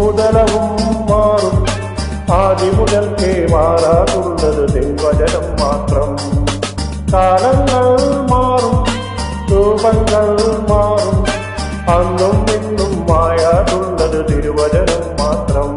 ഭൂതലവും മാറും, ആദി മുതൽക്കേ മാറാതുള്ളത് ദൈവജനം മാത്രം. കാലങ്ങൾ മാറും, രൂപങ്ങൾ മാറും, അന്നും ഇന്നും മായാതുള്ളത് തിരുവചനം മാത്രം.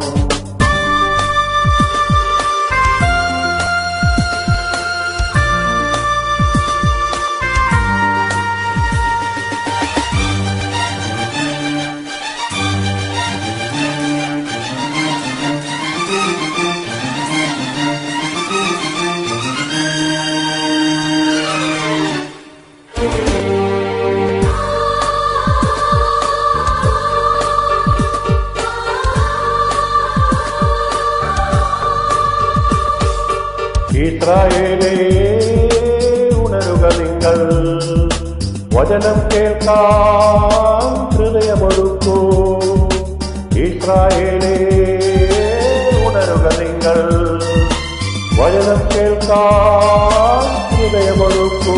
ഇസ്രായേലേ ഉണരുക നിങ്ങൾ, വചനം കേൾക്കാൻ ഹൃദയമൊരുക്കൂ. ഇസ്രായേലേ ഉണരുക നിങ്ങൾ, വചനം കേൾക്കാൻ ഹൃദയമൊരുക്കൂ.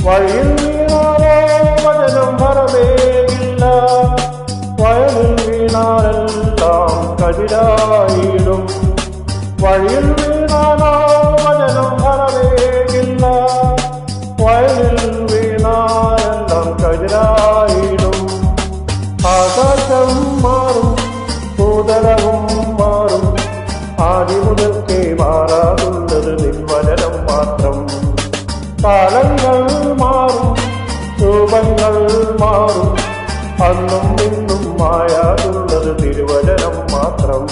വഴിയിൽ വീണാലോ വചനം ഫലമേകില്ല, വയലിൽ വീണാലെല്ലാം കതിരായിടും. വഴിയിൽ വീണാലോ വചനം ഫലമേകില്ല, വയലിൽ വീണാലെല്ലാം കതിരായിടും. ആകാശം മാറും, ഭൂതലവും മാറും, ആദി മുതൽക്കേ മാറാതുള്ളത് നിൻവചനം മാത്രം. കാലങ്ങൾ മാറും, രൂപങ്ങൾ മാറും, അന്നും ഇന്നും മായാതുള്ളത് തിരുവചനം മാത്രം.